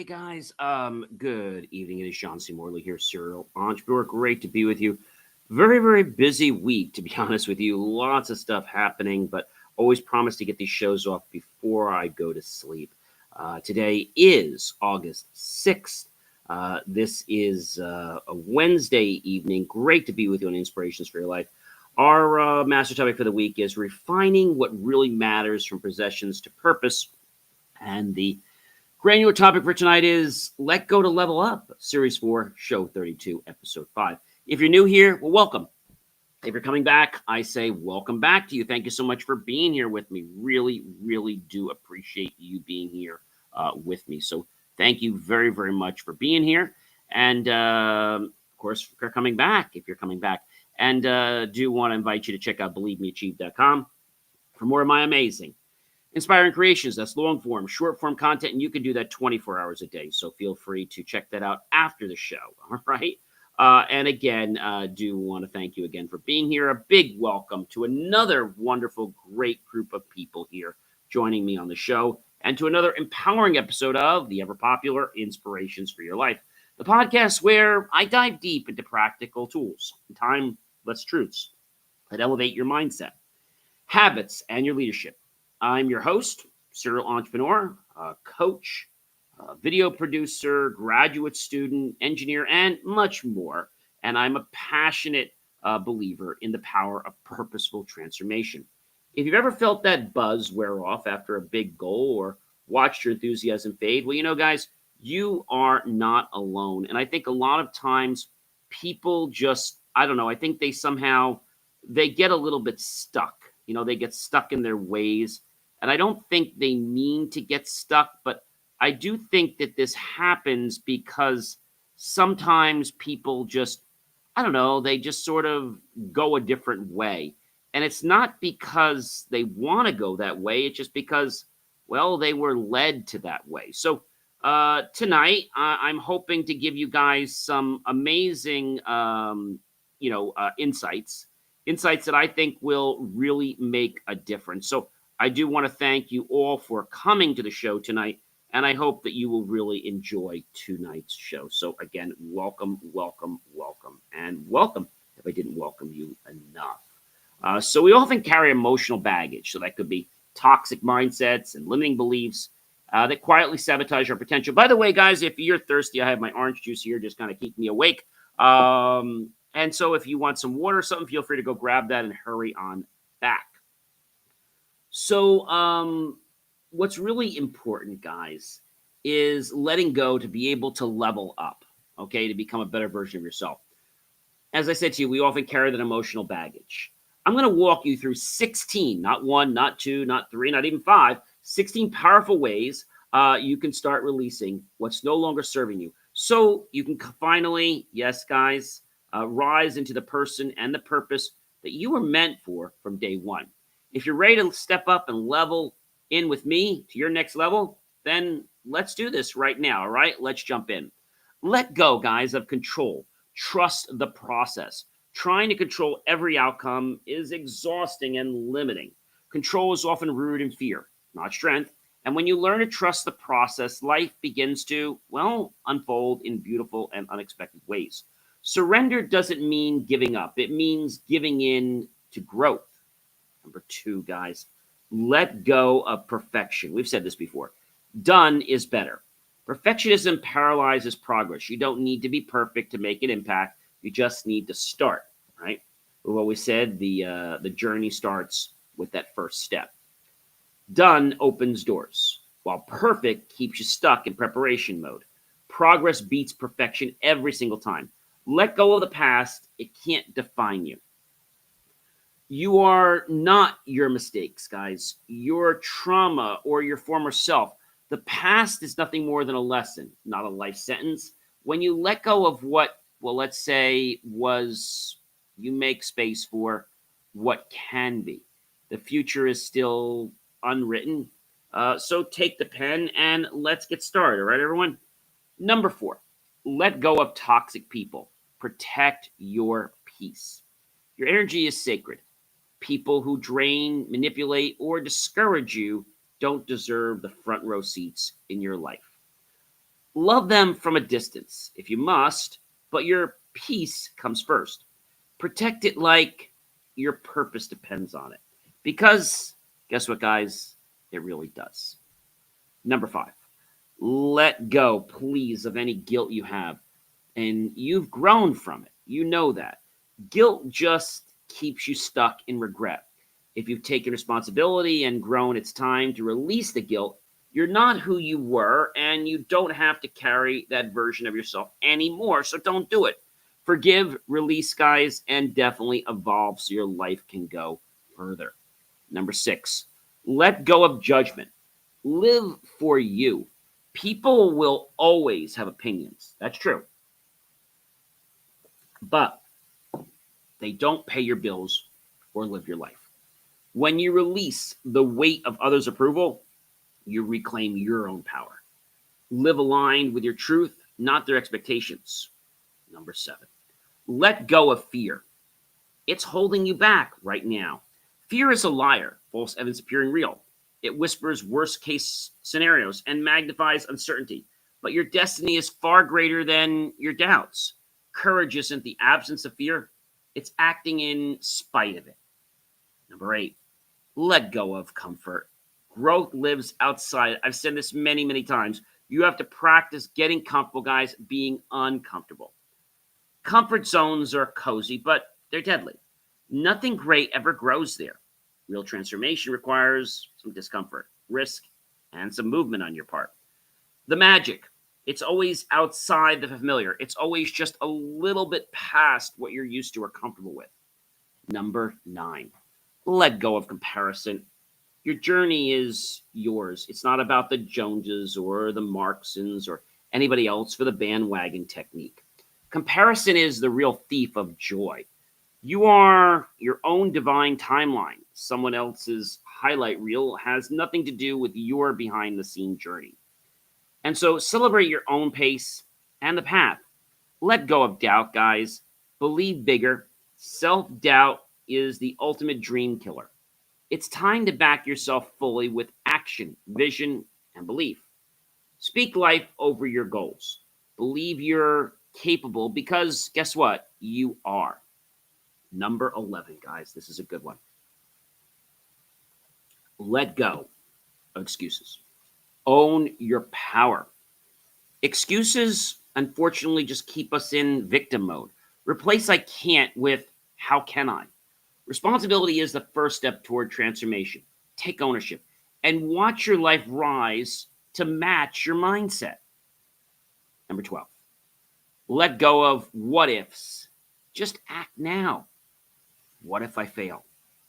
guys. Good evening. It is John C. Morley here, serial entrepreneur. Great to be with you. Very, very busy week, to be honest with you. Lots of stuff happening, but always promise to get these shows off before I go to sleep. Today is August 6th. This is a Wednesday evening. Great to be with you on Inspirations for Your Life. Our master topic for the week is refining what really matters from possessions to purpose. And the granular topic for tonight is Let Go to Level Up, Series 4, Show 32, Episode 5. If you're new here, well, welcome. If you're coming back, I say welcome back to you. Thank you so much for being here with me. Really, really do appreciate you being here with me. So thank you very, very much for being here. And, of course, for coming back, if you're coming back. And do want to invite you to check out BelieveMeAchieve.com for more of my amazing inspiring creations. That's long form, short form content, and you can do that 24 hours a day. So feel free to check that out after the show. All right. And again, do want to thank you again for being here. A big welcome to another wonderful, great group of people here joining me on the show, and to another empowering episode of the ever popular Inspirations for Your Life, the podcast where I dive deep into practical tools, timeless truths that elevate your mindset, habits, and your leadership. I'm your host, serial entrepreneur, coach, video producer, graduate student, engineer, and much more. And I'm a passionate believer in the power of purposeful transformation. If you've ever felt that buzz wear off after a big goal or watched your enthusiasm fade, well, guys, you are not alone. And I think a lot of times people just, I don't know, I think they get a little bit stuck. They get stuck in their ways. And I don't think they mean to get stuck, but I do think that this happens because sometimes people just, I don't know, they just sort of go a different way. And it's not because they want to go that way. It's just because, well, they were led to that way. So tonight, I'm hoping to give you guys some amazing, insights that I think will really make a difference. So I do want to thank you all for coming to the show tonight, and I hope that you will really enjoy tonight's show. So again, welcome, welcome, welcome, and welcome if I didn't welcome you enough. So we often carry emotional baggage. So that could be toxic mindsets and limiting beliefs that quietly sabotage our potential. By the way, guys, if you're thirsty, I have my orange juice here, just kind of keep me awake. And so if you want some water or something, feel free to go grab that and hurry on back. So what's really important, guys, is letting go to be able to level up, okay, to become a better version of yourself. As I said to you, we often carry that emotional baggage. I'm going to walk you through 16, not one, not two, not three, not even five, 16 powerful ways you can start releasing what's no longer serving you. So you can finally, yes, guys, rise into the person and the purpose that you were meant for from day one. If you're ready to step up and level in with me to your next level, then let's do this right now, all right? Let's jump in. Let go, guys, of control. Trust the process. Trying to control every outcome is exhausting and limiting. Control is often rooted in fear, not strength. And when you learn to trust the process, life begins to, well, unfold in beautiful and unexpected ways. Surrender doesn't mean giving up. It means giving in to growth. Number 2, guys, let go of perfection. We've said this before. Done is better. Perfectionism paralyzes progress. You don't need to be perfect to make an impact. You just need to start, right? We've always said the journey starts with that first step. Done opens doors, while perfect keeps you stuck in preparation mode. Progress beats perfection every single time. Let go of the past. It can't define you. You are not your mistakes, guys. Your trauma or your former self. The past is nothing more than a lesson, not a life sentence. When you let go of what, well, let's say, was, you make space for what can be. The future is still unwritten. So take the pen and let's get started. All right, everyone? Number 4, let go of toxic people. Protect your peace. Your energy is sacred. People who drain, manipulate, or discourage you don't deserve the front row seats in your life. Love them from a distance if you must, but your peace comes first. Protect it like your purpose depends on it. Because, guess what, guys? It really does. Number 5, let go, please, of any guilt you have. And you've grown from it. You know that. Guilt just keeps you stuck in regret. If you've taken responsibility and grown, it's time to release the guilt. You're not who you were, and you don't have to carry that version of yourself anymore, so don't do it. Forgive, release, guys, and definitely evolve so your life can go further. Number 6, let go of judgment. Live for you. People will always have opinions. That's true. But they don't pay your bills or live your life. When you release the weight of others' approval, you reclaim your own power. Live aligned with your truth, not their expectations. Number 7, let go of fear. It's holding you back right now. Fear is a liar, false evidence appearing real. It whispers worst case scenarios and magnifies uncertainty. But your destiny is far greater than your doubts. Courage isn't the absence of fear, it's acting in spite of it. Number 8, let go of comfort. Growth lives outside. I've said this many, many times. You have to practice getting comfortable, guys, being uncomfortable. Comfort zones are cozy, but they're deadly. Nothing great ever grows there. Real transformation requires some discomfort, risk, and some movement on your part. The magic, it's always outside the familiar. It's always just a little bit past what you're used to or comfortable with. Number 9, let go of comparison. Your journey is yours. It's not about the Joneses or the Marksons or anybody else for the bandwagon technique. Comparison is the real thief of joy. You are your own divine timeline. Someone else's highlight reel has nothing to do with your behind the scene journey. And so celebrate your own pace and the path. Let go of doubt, guys. Believe bigger. Self doubt is the ultimate dream killer. It's time to back yourself fully with action, vision, and belief. Speak life over your goals. Believe you're capable because guess what? You are. Number 11, guys. This is a good one. Let go of excuses. Own your power. Excuses, unfortunately, just keep us in victim mode. Replace I can't with how can I? Responsibility is the first step toward transformation. Take ownership and watch your life rise to match your mindset. Number 12, let go of what ifs. Just act now. What if I fail?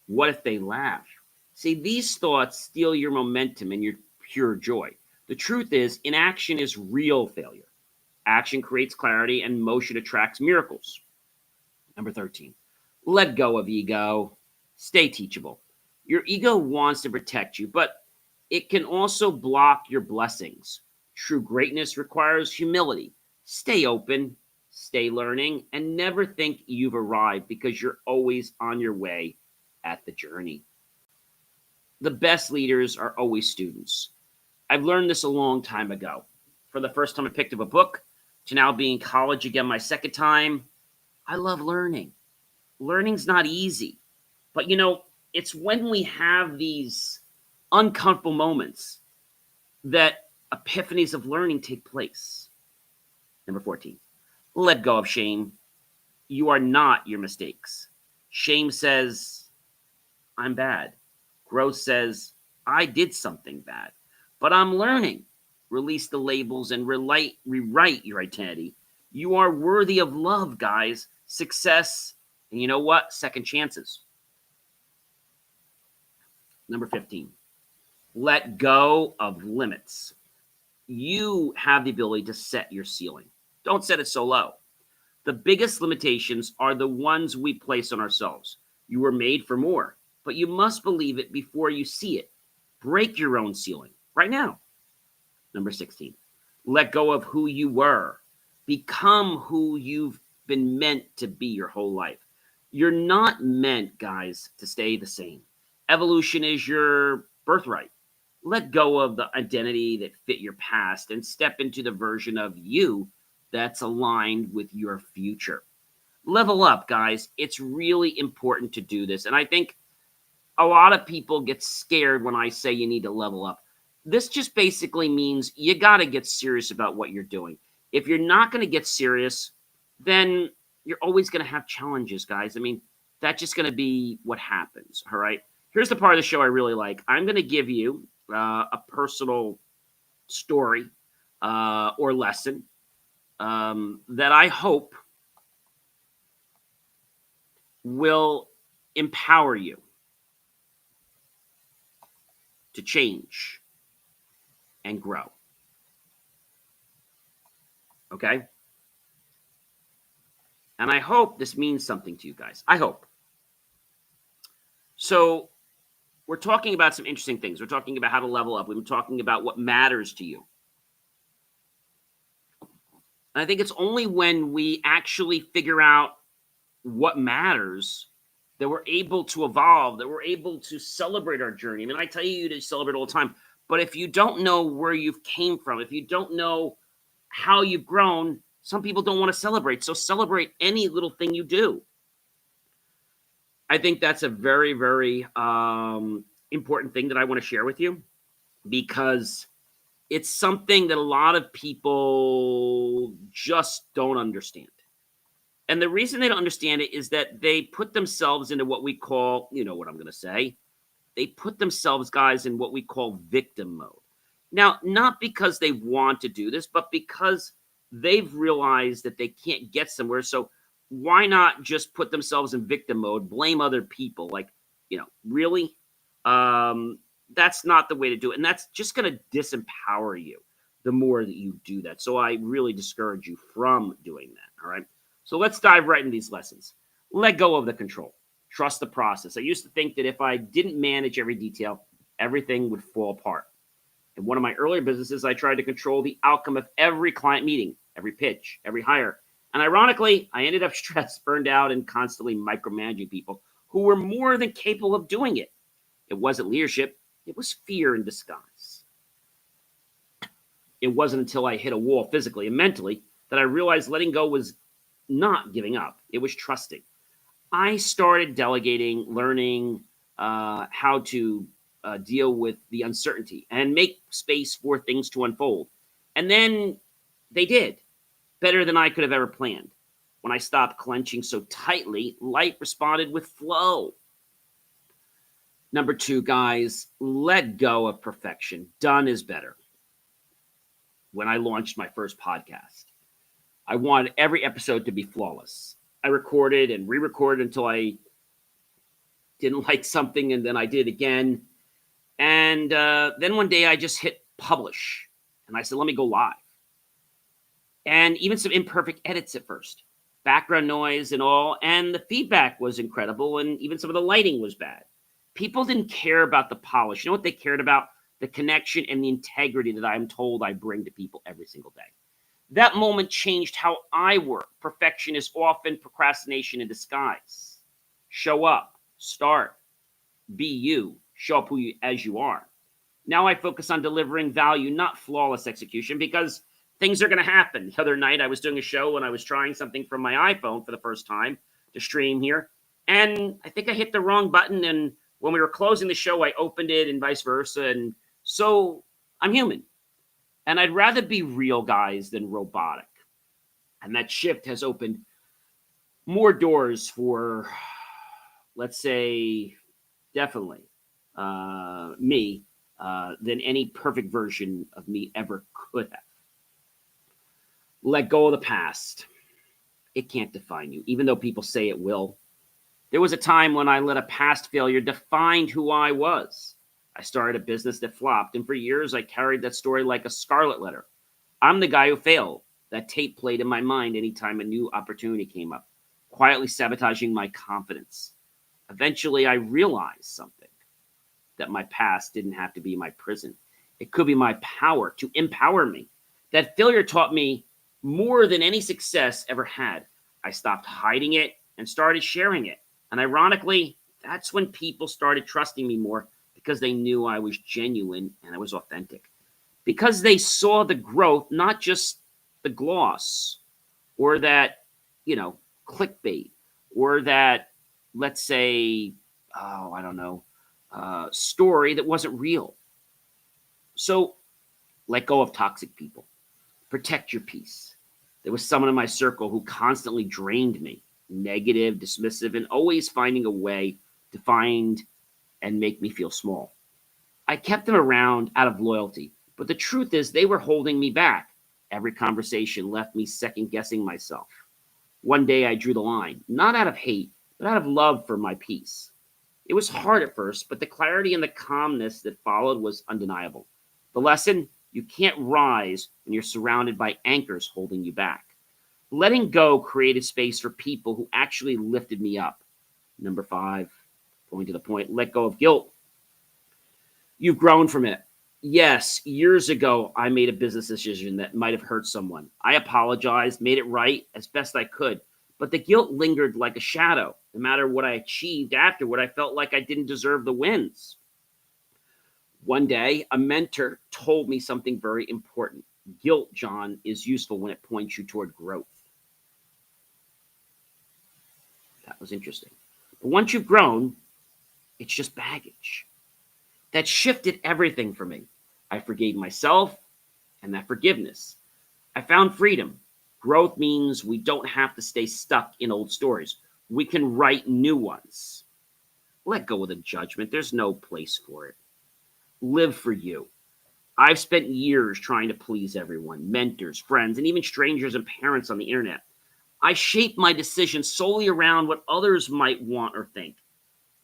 What if they laugh? See, these thoughts steal your momentum and your pure joy. The truth is, inaction is real failure. Action creates clarity and motion attracts miracles. Number 13, let go of ego. Stay teachable. Your ego wants to protect you, but it can also block your blessings. True greatness requires humility. Stay open, stay learning, and never think you've arrived because you're always on your way at the journey. The best leaders are always students. I've learned this a long time ago. For the first time I picked up a book, to now being in college again my second time, I love learning. Learning's not easy. But it's when we have these uncomfortable moments that epiphanies of learning take place. Number 14, let go of shame. You are not your mistakes. Shame says, I'm bad. Growth says, I did something bad, but I'm learning. Release the labels and rewrite your identity. You are worthy of love, guys, success, and you know what? Second chances. Number 15, let go of limits. You have the ability to set your ceiling. Don't set it so low. The biggest limitations are the ones we place on ourselves. You were made for more, but you must believe it before you see it. Break your own ceiling right now. Number 16, let go of who you were. Become who you've been meant to be your whole life. You're not meant, guys, to stay the same. Evolution is your birthright. Let go of the identity that fit your past and step into the version of you that's aligned with your future. Level up, guys. It's really important to do this. And I think a lot of people get scared when I say you need to level up. This just basically means you got to get serious about what you're doing. If you're not going to get serious, then you're always going to have challenges, guys. I mean, that's just going to be what happens. All right. Here's the part of the show I really like. I'm going to give you a personal story or lesson that I hope will empower you to change and grow. Okay? And I hope this means something to you guys. I hope. So, we're talking about some interesting things. We're talking about how to level up. We've been talking about what matters to you. And I think it's only when we actually figure out what matters that we're able to evolve, that we're able to celebrate our journey. I mean, I tell you to celebrate all the time, but if you don't know where you've came from, if you don't know how you've grown, some people don't want to celebrate. So celebrate any little thing you do. I think that's a very, very important thing that I want to share with you, because it's something that a lot of people just don't understand. And the reason they don't understand it is that they put themselves into what we call, you know what I'm going to say, they put themselves, guys, in what we call victim mode. Now, not because they want to do this, but because they've realized that they can't get somewhere. So why not just put themselves in victim mode, blame other people? Like, really? That's not the way to do it. And that's just going to disempower you the more that you do that. So I really discourage you from doing that. All right. So let's dive right into these lessons. Let go of the control. Trust the process. I used to think that if I didn't manage every detail, everything would fall apart. In one of my earlier businesses, I tried to control the outcome of every client meeting, every pitch, every hire. And ironically, I ended up stressed, burned out, and constantly micromanaging people who were more than capable of doing it. It wasn't leadership. It was fear in disguise. It wasn't until I hit a wall physically and mentally that I realized letting go was not giving up. It was trusting. I started delegating, learning how to deal with the uncertainty and make space for things to unfold. And then they did better than I could have ever planned. When I stopped clenching so tightly, life responded with flow. Number 2, guys, let go of perfection. Done is better. When I launched my first podcast, I wanted every episode to be flawless. I recorded and re-recorded until I didn't like something, and then I did again. And then one day I just hit publish, and I said, let me go live. And even some imperfect edits at first, background noise and all, and the feedback was incredible, and even some of the lighting was bad. People didn't care about the polish. You know what they cared about? The connection and the integrity that I'm told I bring to people every single day. That moment changed how I work. Perfection is often procrastination in disguise. Show up, start, be you, show up as you are. Now I focus on delivering value, not flawless execution, because things are going to happen. The other night I was doing a show and I was trying something from my iPhone for the first time to stream here. And I think I hit the wrong button. And when we were closing the show, I opened it and vice versa. And so I'm human. And I'd rather be real, guys, than robotic. And that shift has opened more doors for, let's say, definitely me than any perfect version of me ever could have. Let go of the past. It can't define you, even though people say it will. There was a time when I let a past failure define who I was. I started a business that flopped, and for years I carried that story like a scarlet letter. I'm the guy who failed. That tape played in my mind anytime a new opportunity came up, quietly sabotaging my confidence. Eventually I realized something, that my past didn't have to be my prison. It could be my power to empower me. That failure taught me more than any success ever had. I stopped hiding it and started sharing it. And ironically, that's when people started trusting me more, because they knew I was genuine and I was authentic, because they saw the growth, not just the gloss or that, you know, clickbait or that, let's say, oh, I don't know, story that wasn't real. So let go of toxic people. Protect your peace. There was someone in my circle who constantly drained me, negative, dismissive, and always finding a way to find and make me feel small. I kept them around out of loyalty, but the truth is they were holding me back. Every conversation left me second guessing myself. One day I drew the line, not out of hate, but out of love for my peace. It was hard at first, but the clarity and the calmness that followed was undeniable. The lesson: you can't rise when you're surrounded by anchors holding you back. Letting go created space for people who actually lifted me up. Number 5, going to the point, let go of guilt. You've grown from it. Yes, years ago, I made a business decision that might have hurt someone. I apologized, made it right as best I could, but the guilt lingered like a shadow. No matter what I achieved afterward, I felt like I didn't deserve the wins. One day, a mentor told me something very important. Guilt, John, is useful when it points you toward growth. That was interesting. But once you've grown, it's just baggage. That shifted everything for me. I forgave myself, and that forgiveness. I found freedom. Growth means we don't have to stay stuck in old stories. We can write new ones. Let go of the judgment. There's no place for it. Live for you. I've spent years trying to please everyone, mentors, friends, and even strangers and parents on the internet. I shaped my decisions solely around what others might want or think.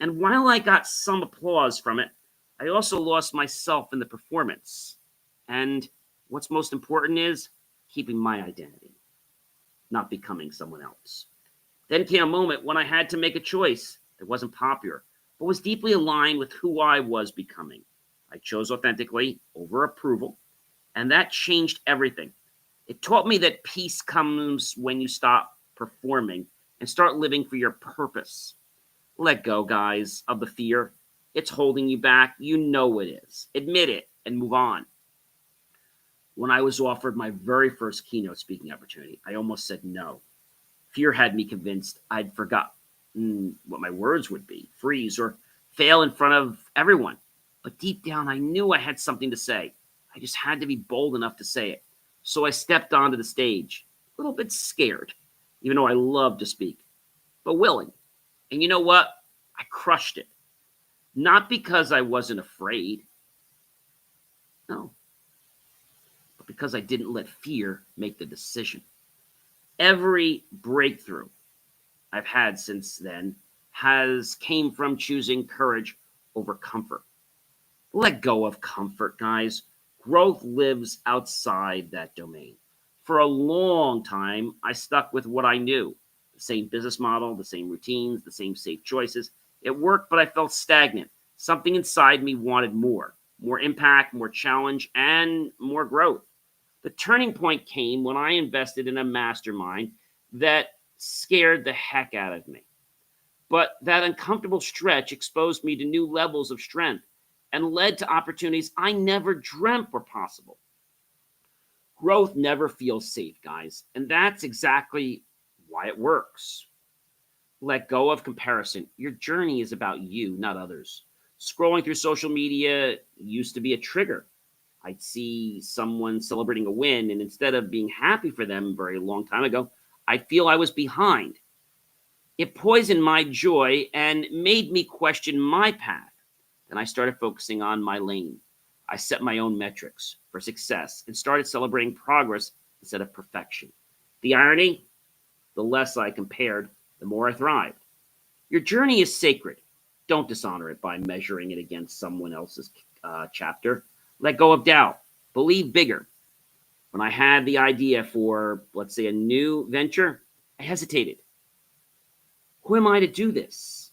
And while I got some applause from it, I also lost myself in the performance. And what's most important is keeping my identity, not becoming someone else. Then came a moment when I had to make a choice that wasn't popular, but was deeply aligned with who I was becoming. I chose authentically over approval, and that changed everything. It taught me that peace comes when you stop performing and start living for your purpose. Let go, guys, of the fear. It's holding you back. You know it is. Admit it and move on. When I was offered my very first keynote speaking opportunity, I almost said no. Fear had me convinced I'd forgotten what my words would be, freeze, or fail in front of everyone. But deep down, I knew I had something to say. I just had to be bold enough to say it. So I stepped onto the stage, a little bit scared, even though I love to speak, but willing. And you know what? I crushed it. Not because I wasn't afraid, no, but because I didn't let fear make the decision. Every breakthrough I've had since then has came from choosing courage over comfort. Let go of comfort, guys. Growth lives outside that domain. For a long time, I stuck with what I knew. The same business model, the same routines, the same safe choices. It worked, but I felt stagnant. Something inside me wanted more impact, more challenge, and more growth. The turning point came when I invested in a mastermind that scared the heck out of me. But that uncomfortable stretch exposed me to new levels of strength and led to opportunities I never dreamt were possible. Growth never feels safe, guys, and that's exactly why it works. Let go of comparison. Your journey is about you, not others. Scrolling through social media used to be a trigger. I'd see someone celebrating a win, and instead of being happy for them a very long time ago, I'd feel I was behind. It poisoned my joy and made me question my path. Then I started focusing on my lane. I set my own metrics for success and started celebrating progress instead of perfection. The irony: the less I compared, the more I thrived. Your journey is sacred. Don't dishonor it by measuring it against someone else's chapter. Let go of doubt. Believe bigger. When I had the idea for, let's say, a new venture, I hesitated. Who am I to do this?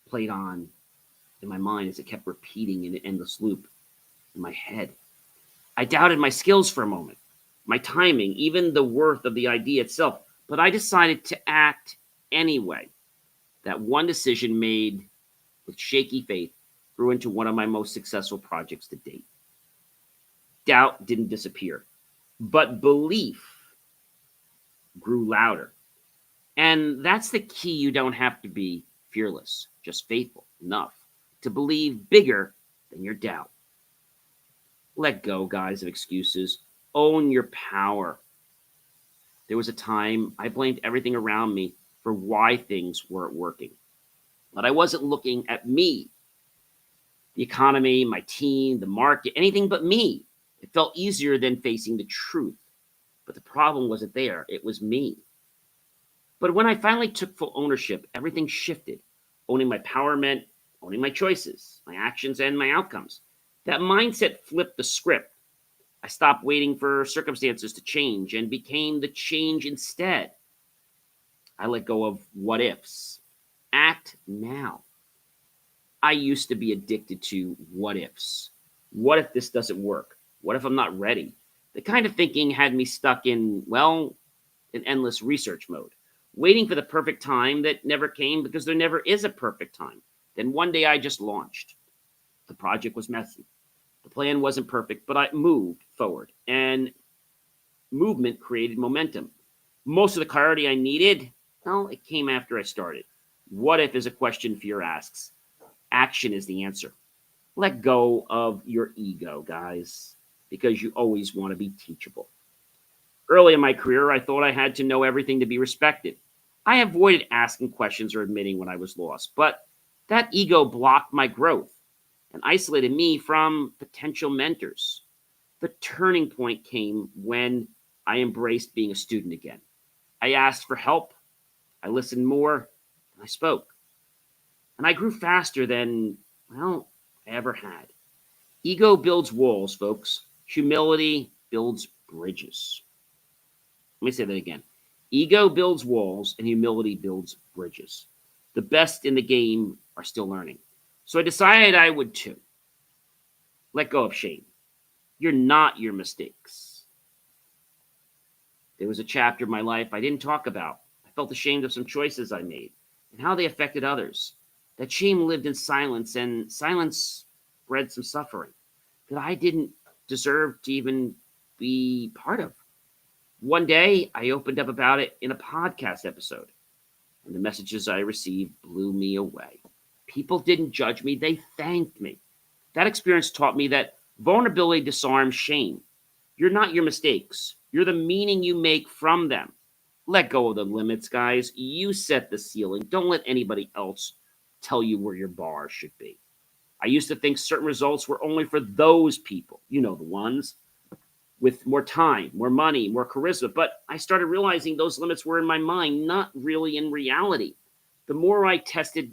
Played on in my mind as it kept repeating in an endless loop in my head. I doubted my skills for a moment, my timing, even the worth of the idea itself. But I decided to act anyway. That one decision made with shaky faith grew into one of my most successful projects to date. Doubt didn't disappear, but belief grew louder. And that's the key. You don't have to be fearless, just faithful enough to believe bigger than your doubt. Let go, guys, of excuses. Own your power. There was a time I blamed everything around me for why things weren't working. But I wasn't looking at me, the economy, my team, the market, anything but me. It felt easier than facing the truth. But the problem wasn't there, it was me. But when I finally took full ownership, everything shifted. Owning my power meant owning my choices, my actions, and my outcomes. That mindset flipped the script. I stopped waiting for circumstances to change and became the change instead. I let go of what ifs. Act now. I used to be addicted to what ifs. What if this doesn't work? What if I'm not ready? The kind of thinking had me stuck in, well, an endless research mode, waiting for the perfect time that never came because there never is a perfect time. Then one day I just launched. The project was messy. The plan wasn't perfect, but I moved forward, and movement created momentum. Most of the clarity I needed, well, it came after I started. What if is a question fear asks. Action is the answer. Let go of your ego, guys, because you always want to be teachable. Early in my career, I thought I had to know everything to be respected. I avoided asking questions or admitting when I was lost, but that ego blocked my growth and isolated me from potential mentors. The turning point came when I embraced being a student again. I asked for help, I listened more, and I spoke. And I grew faster than, well, I ever had. Ego builds walls, folks. Humility builds bridges. Let me say that again. Ego builds walls and humility builds bridges. The best in the game are still learning. So I decided I would too. Let go of shame. You're not your mistakes. There was a chapter of my life I didn't talk about. I felt ashamed of some choices I made and how they affected others. That shame lived in silence, and silence bred some suffering that I didn't deserve to even be part of. One day, I opened up about it in a podcast episode, and the messages I received blew me away. People didn't judge me, they thanked me. That experience taught me that vulnerability disarms shame. You're not your mistakes, you're the meaning you make from them. Let go of the limits, guys. You set the ceiling. Don't let anybody else tell you where your bar should be. I used to think certain results were only for those people, you know, the ones with more time, more money, more charisma. But I started realizing those limits were in my mind, not really in reality. The more I tested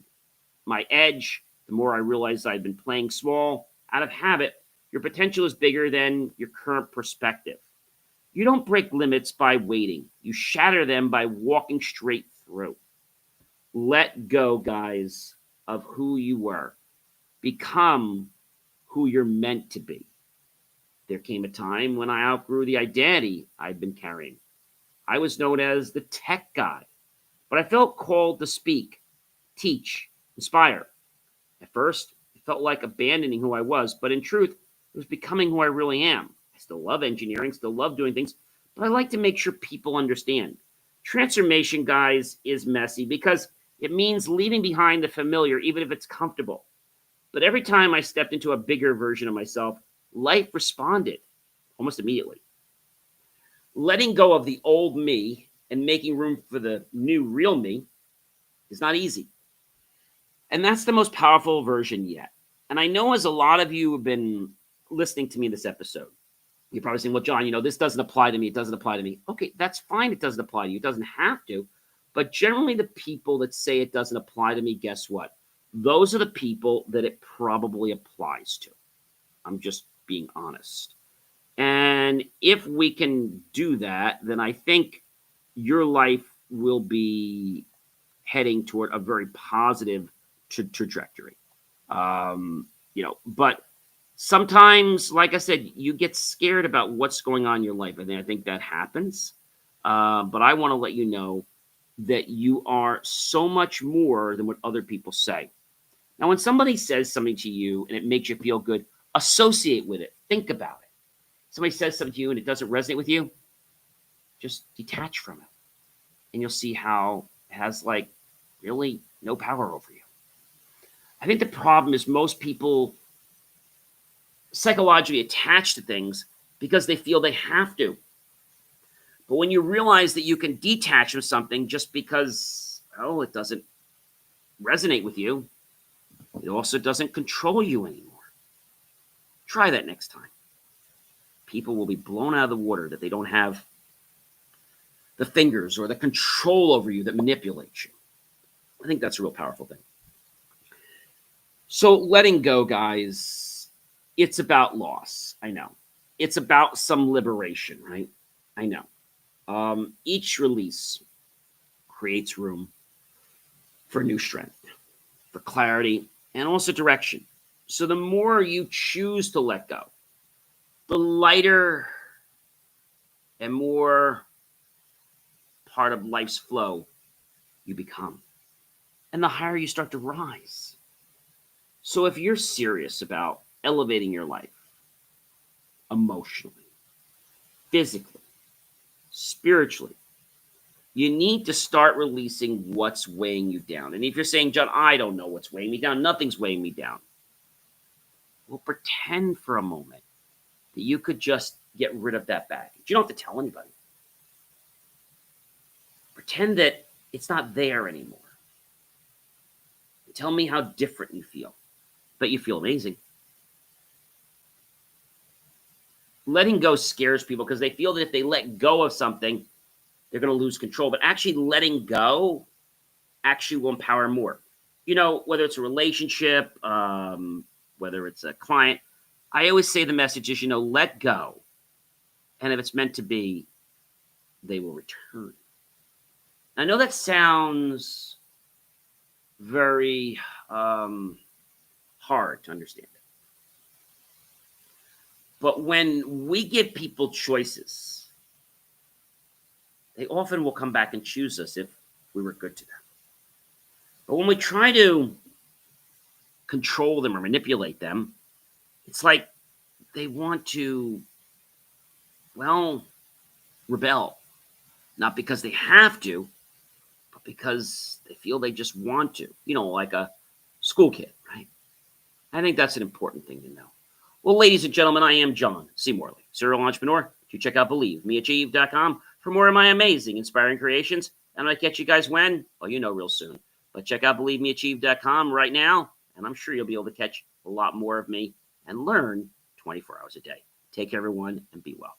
my edge, the more I realized I'd been playing small out of habit. Your potential is bigger than your current perspective. You don't break limits by waiting. You shatter them by walking straight through. Let go, guys, of who you were. Become who you're meant to be. There came a time when I outgrew the identity I'd been carrying. I was known as the tech guy, but I felt called to speak, teach, inspire. At first, it felt like abandoning who I was, but in truth, it was becoming who I really am. I still love engineering, still love doing things, but I like to make sure people understand. Transformation, guys, is messy because it means leaving behind the familiar, even if it's comfortable. But every time I stepped into a bigger version of myself, life responded almost immediately. Letting go of the old me and making room for the new real me is not easy. And that's the most powerful version yet. And I know as a lot of you have been listening to me in this episode, you're probably saying, well, John, this doesn't apply to me. It doesn't apply to me. Okay, that's fine. It doesn't apply to you. It doesn't have to. But generally, the people that say it doesn't apply to me, guess what? Those are the people that it probably applies to. I'm just being honest. And if we can do that, then I think your life will be heading toward a very positive trajectory. But sometimes, like I said, you get scared about what's going on in your life. And I think that happens. But I want to let you know that you are so much more than what other people say. Now, when somebody says something to you and it makes you feel good, associate with it. Think about it. Somebody says something to you and it doesn't resonate with you, just detach from it. And you'll see how it has like really no power over you. I think the problem is most people psychologically attach to things because they feel they have to. But when you realize that you can detach from something just because, oh, it doesn't resonate with you, it also doesn't control you anymore. Try that next time. People will be blown out of the water that they don't have the fingers or the control over you that manipulates you. I think that's a real powerful thing. So letting go, guys, it's about loss. I know. It's about some liberation, right? I know. Each release creates room for new strength, for clarity, and also direction. So the more you choose to let go, the lighter and more part of life's flow you become, and the higher you start to rise. So if you're serious about elevating your life emotionally, physically, spiritually, you need to start releasing what's weighing you down. And if you're saying, John, I don't know what's weighing me down, nothing's weighing me down. Well, pretend for a moment that you could just get rid of that baggage. You don't have to tell anybody. Pretend that it's not there anymore. Tell me how different you feel. But you feel amazing. Letting go scares people because they feel that if they let go of something, they're going to lose control. But actually letting go actually will empower more. You know, whether it's a relationship, whether it's a client, I always say the message is, let go. And if it's meant to be, they will return. I know that sounds very hard to understand. But when we give people choices, they often will come back and choose us if we were good to them. But when we try to control them or manipulate them, it's like they want to, rebel. Not because they have to, but because they feel they just want to. Like a school kid, right? I think that's an important thing to know. Well, ladies and gentlemen, I am John C. Morley, serial entrepreneur. Do check out BelieveMeAchieve.com for more of my amazing, inspiring creations. And I catch you guys when? Well, real soon. But check out BelieveMeAchieve.com right now, and I'm sure you'll be able to catch a lot more of me and learn 24 hours a day. Take care, everyone, and be well.